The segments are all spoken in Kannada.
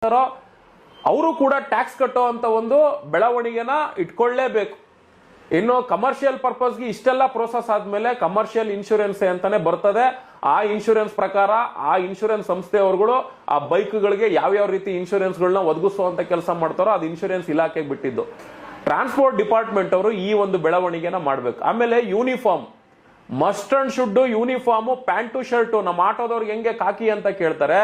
ಮಾಡ್ತಾರೋ ಅವರು ಕೂಡ ಟ್ಯಾಕ್ಸ್ ಕಟ್ಟೋ ಅಂತ ಒಂದು ಬೆಳವಣಿಗೆನ ಇಟ್ಕೊಳ್ಳೇಬೇಕು. ಇನ್ನು ಕಮರ್ಷಿಯಲ್ ಪರ್ಪಸ್ಗೆ ಇಷ್ಟೆಲ್ಲ ಪ್ರೋಸೆಸ್ ಆದ್ಮೇಲೆ ಕಮರ್ಷಿಯಲ್ ಇನ್ಶೂರೆನ್ಸ್ ಅಂತಾನೆ ಬರ್ತದೆ. ಆ ಇನ್ಶೂರೆನ್ಸ್ ಪ್ರಕಾರ ಆ ಇನ್ಶೂರೆನ್ಸ್ ಸಂಸ್ಥೆಯವ್ರುಗಳು ಆ ಬೈಕ್ಗಳಿಗೆ ಯಾವ್ಯಾವ ರೀತಿ ಇನ್ಶೂರೆನ್ಸ್ಗಳನ್ನ ಒದಗಿಸುವಂತ ಕೆಲಸ ಮಾಡ್ತಾರೋ ಅದು ಇನ್ಶೂರೆನ್ಸ್ ಇಲಾಖೆಗೆ ಬಿಟ್ಟಿದ್ದು. ಟ್ರಾನ್ಸ್ಪೋರ್ಟ್ ಡಿಪಾರ್ಟ್ಮೆಂಟ್ ಅವರು ಈ ಒಂದು ಬೆಳವಣಿಗೆನ ಮಾಡ್ಬೇಕು. ಆಮೇಲೆ uniform, must and should uniform, pant shirt. ನಮ್ಮ ಆಟೋದವ್ರಿಗೆ ಹೆಂಗೆ ಕಾಕಿ ಅಂತ ಕೇಳ್ತಾರೆ,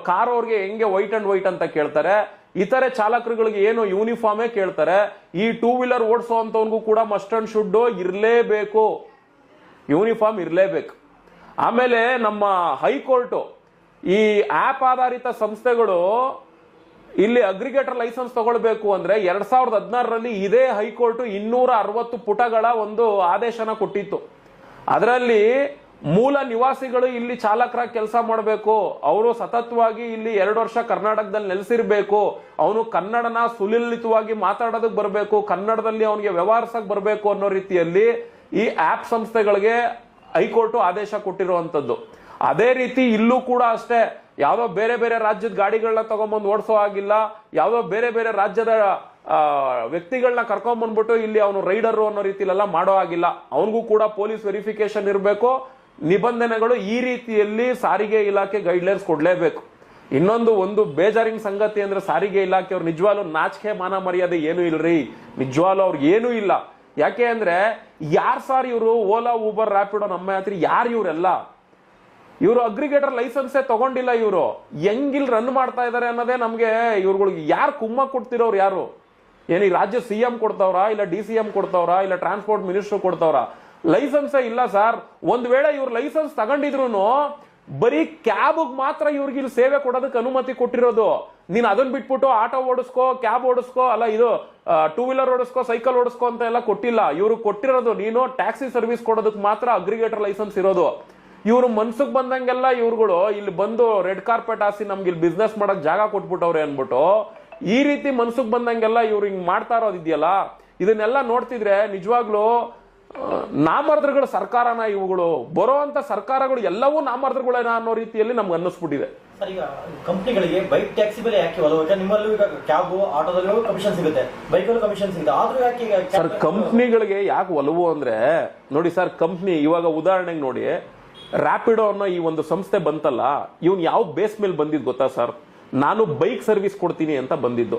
ಕಾರ್ ಅವ್ರಿಗೆ ಹೆಂಗೆ ವೈಟ್ ಅಂಡ್ ವೈಟ್ ಅಂತ ಕೇಳ್ತಾರೆ, ಇತರೆ ಚಾಲಕರುಗಳಿಗೆ ಏನು ಯೂನಿಫಾರ್ಮೇ ಕೇಳ್ತಾರೆ. ಈ ಟೂ ವೀಲರ್ ಓಡಿಸುವಂತವನ್ಗೂ ಕೂಡ ಮಸ್ಟ್ ಅಂಡ್ ಶುಡ್ ಇರಲೇಬೇಕು, ಯೂನಿಫಾರ್ಮ್ ಇರಲೇಬೇಕು. ಆಮೇಲೆ ನಮ್ಮ ಹೈಕೋರ್ಟು ಈ ಆಪ್ ಆಧಾರಿತ ಸಂಸ್ಥೆಗಳು ಇಲ್ಲಿ ಅಗ್ರಿಗೇಟರ್ ಲೈಸೆನ್ಸ್ ತಗೊಳ್ಬೇಕು ಅಂದ್ರೆ 2016ರಲ್ಲಿ ಇದೇ ಹೈಕೋರ್ಟ್ 260 ಪುಟಗಳ ಒಂದು ಆದೇಶನ ಕೊಟ್ಟಿತ್ತು. ಅದರಲ್ಲಿ ಮೂಲ ನಿವಾಸಿಗಳು ಇಲ್ಲಿ ಚಾಲಕರ ಕೆಲಸ ಮಾಡಬೇಕು, ಅವರು ಸತತವಾಗಿ ಇಲ್ಲಿ 2 ವರ್ಷ ಕರ್ನಾಟಕದಲ್ಲಿ ನೆಲೆಸಿರ್ಬೇಕು, ಅವನು ಕನ್ನಡನ ಸುಲಲಿತವಾಗಿ ಮಾತಾಡೋದಕ್ಕೆ ಬರಬೇಕು, ಕನ್ನಡದಲ್ಲಿ ಅವನಿಗೆ ವ್ಯವಹರಿಸಕ್ ಬರಬೇಕು ಅನ್ನೋ ರೀತಿಯಲ್ಲಿ ಈ ಆಪ್ ಸಂಸ್ಥೆಗಳಿಗೆ ಹೈಕೋರ್ಟ್ ಆದೇಶ ಕೊಟ್ಟಿರುವಂತದ್ದು. ಅದೇ ರೀತಿ ಇಲ್ಲೂ ಕೂಡ ಅಷ್ಟೇ, ಯಾವ್ದೋ ಬೇರೆ ಬೇರೆ ರಾಜ್ಯದ ಗಾಡಿಗಳನ್ನ ತಗೊಂಡ್ಬಂದು ಓಡಿಸೋ ಆಗಿಲ್ಲ, ಯಾವ್ದೋ ಬೇರೆ ಬೇರೆ ರಾಜ್ಯದ ವ್ಯಕ್ತಿಗಳನ್ನ ಕರ್ಕೊಂಡ್ಬಂದ್ಬಿಟ್ಟು ಇಲ್ಲಿ ಅವನು ರೈಡರ್ ಅನ್ನೋ ರೀತಿಲೆಲ್ಲ ಮಾಡೋ ಆಗಿಲ್ಲ. ಅವನಿಗೂ ಕೂಡ ಪೊಲೀಸ್ ವೆರಿಫಿಕೇಶನ್ ಇರಬೇಕು, ನಿಬಂಧನೆಗಳು ಈ ರೀತಿಯಲ್ಲಿ ಸಾರಿಗೆ ಇಲಾಖೆ ಗೈಡ್ಲೈನ್ಸ್ ಕೊಡ್ಲೇಬೇಕು. ಒಂದು ಬೇಜಾರಿನ ಸಂಗತಿ ಅಂದ್ರೆ ಸಾರಿಗೆ ಇಲಾಖೆಯವ್ರು ನಿಜವಾಗ್ಲೂ ನಾಚಿಕೆ ಮಾನ ಮರ್ಯಾದೆ ಏನು ಇಲ್ರಿ, ನಿಜವಾಗ್ಲೂ ಅವ್ರಿಗೆ ಏನೂ ಇಲ್ಲ. ಯಾಕೆ ಅಂದ್ರೆ ಯಾರ್ ಸಾರ್ ಇವರು ಓಲಾ ಊಬರ್ ರ್ಯಾಪಿಡೋ ನಮ್ಮ ಯಾತ್ರಿ ಯಾರು ಇವರೆಲ್ಲ? ಇವರು ಅಗ್ರಿಗೇಟರ್ ಲೈಸೆನ್ಸೇ ತಗೊಂಡಿಲ್ಲ. ಇವರು ಹೆಂಗಿಲ್ ರನ್ ಮಾಡ್ತಾ ಇದಾರೆ ಅನ್ನೋದೇ ನಮ್ಗೆ ಇವ್ರುಗಳಿಗೆ ಯಾರು ಕುಮ್ಮ ಕೊಡ್ತಿರೋರು ಯಾರು? ಏನ್ ಈ ರಾಜ್ಯ ಸಿಎಂ ಕೊಡ್ತಾವ್ರಾ, ಇಲ್ಲ DCM ಕೊಡ್ತಾವ್ರಾ, ಇಲ್ಲ ಟ್ರಾನ್ಸ್ಪೋರ್ಟ್ ಮಿನಿಸ್ಟರ್ ಕೊಡ್ತಾವ್ರಾ? ಲೈಸೆನ್ಸೇ ಇಲ್ಲ ಸರ್. ಒಂದ್ ವೇಳೆ ಇವ್ರು ಲೈಸೆನ್ಸ್ ತಗೊಂಡಿದ್ರು ಬರೀ ಕ್ಯಾಬ್ ಮಾತ್ರ ಇವ್ರಿಗೆ ಇಲ್ಲಿ ಸೇವೆ ಕೊಡೋದಕ್ಕೆ ಅನುಮತಿ ಕೊಟ್ಟಿರೋದು. ನೀನ್ ಅದನ್ನ ಬಿಟ್ಬಿಟ್ಟು ಆಟೋ ಓಡಿಸ್ಕೋ, ಕ್ಯಾಬ್ ಓಡಿಸ್ಕೋ, ಅಲ್ಲ ಇದು ಟೂ ವೀಲರ್ ಓಡಿಸ್ಕೋ, ಸೈಕಲ್ ಓಡಿಸ್ಕೋ ಅಂತ ಎಲ್ಲ ಕೊಟ್ಟಿಲ್ಲ. ಇವ್ರು ಕೊಟ್ಟಿರೋದು ನೀನು ಟ್ಯಾಕ್ಸಿ ಸರ್ವಿಸ್ ಕೊಡೋದಕ್ಕೆ ಮಾತ್ರ ಅಗ್ರಿಗೇಟರ್ ಲೈಸೆನ್ಸ್ ಇರೋದು. ಇವ್ರು ಮನ್ಸಕ್ ಬಂದಂಗೆಲ್ಲ ಇವ್ರುಗಳು ಇಲ್ಲಿ ಬಂದು ರೆಡ್ ಕಾರ್ಪೆಟ್ ಹಾಸಿ ನಮ್ಗೆ ಇಲ್ಲಿ ಬಿಸ್ನೆಸ್ ಮಾಡಕ್ ಜಾಗ ಕೊಟ್ಬಿಟ್ಟವ್ರೆ ಅನ್ಬಿಟ್ಟು ಈ ರೀತಿ ಮನ್ಸಕ್ ಬಂದಂಗೆಲ್ಲ ಇವ್ರು ಹಿಂಗ್ ಮಾಡ್ತಾ ಇರೋದಿದೆಯಲ್ಲ, ಇದನ್ನೆಲ್ಲ ನೋಡ್ತಿದ್ರೆ ನಿಜವಾಗ್ಲೂ ನಾಮರ್ದಗಳ ಸರ್ಕಾರನ ಇವುಗಳು, ಬರುವಂತ ಸರ್ಕಾರಗಳು ಎಲ್ಲವೂ ನಾಮರ್ದಗಳೇನ ಅನ್ನೋ ರೀತಿಯಲ್ಲಿ ನಮ್ಗೆ ಅನ್ನಿಸ್ಬಿಟ್ಟಿದೆ. ಸರ್, ಈಗ ಕಂಪ್ನಿಗಳಿಗೆ ಬೈಕ್ ಟ್ಯಾಕ್ಸಿ ಮೇಲೆ ಯಾಕೆ ಒಲವು? ನಿಮ್ಮಲ್ಲೂ ಈಗ ಕ್ಯಾಬ್ ಆಟೋದಲ್ಲೂ ಕಮಿಷನ್ ಸಿಗುತ್ತೆ, ಬೈಕಲ್ಲೂ ಕಮಿಷನ್ ಸಿಗುತ್ತೆ, ಆದ್ರೂ ಯಾಕೆ ಸರ್ ಕಂಪ್ನಿಗಳಿಗೆ ಯಾಕೆ ಒಲವು ಅಂದ್ರೆ ನೋಡಿ ಸರ್, ಕಂಪ್ನಿ ಇವಾಗ ಉದಾಹರಣೆಗೆ ನೋಡಿ, ರ್ಯಾಪಿಡೋ ಅನ್ನೋ ಈ ಒಂದು ಸಂಸ್ಥೆ ಬಂತಲ್ಲ, ಇವನ್ ಯಾವ ಬೇಸ್ ಮೇಲೆ ಬಂದಿದ್ ಗೊತ್ತಾ ಸರ್? ನಾನು ಬೈಕ್ ಸರ್ವಿಸ್ ಕೊಡ್ತೀನಿ ಅಂತ ಬಂದಿದ್ದು.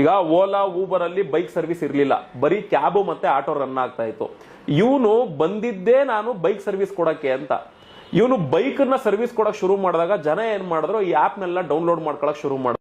ಈಗ ಓಲಾ ಊಬರ್ ಅಲ್ಲಿ ಬೈಕ್ ಸರ್ವಿಸ್ ಇರ್ಲಿಲ್ಲ, ಬರೀ ಕ್ಯಾಬ್ ಮತ್ತೆ ಆಟೋ ರನ್ ಆಗ್ತಾ ಇತ್ತು. ಇವನು ಬಂದಿದ್ದೇ ನಾನು ಬೈಕ್ ಸರ್ವಿಸ್ ಕೊಡಕ್ಕೆ ಅಂತ. ಇವನು ಬೈಕ್ ನ ಸರ್ವಿಸ್ ಕೊಡಕ್ ಶುರು ಮಾಡಿದಾಗ ಜನ ಏನ್ ಮಾಡಿದ್ರು, ಈ ಆಪ್ ನೆಲ್ಲ ಡೌನ್ಲೋಡ್ ಮಾಡ್ಕೊಳಕ್ ಶುರು ಮಾಡಿದ್ರು.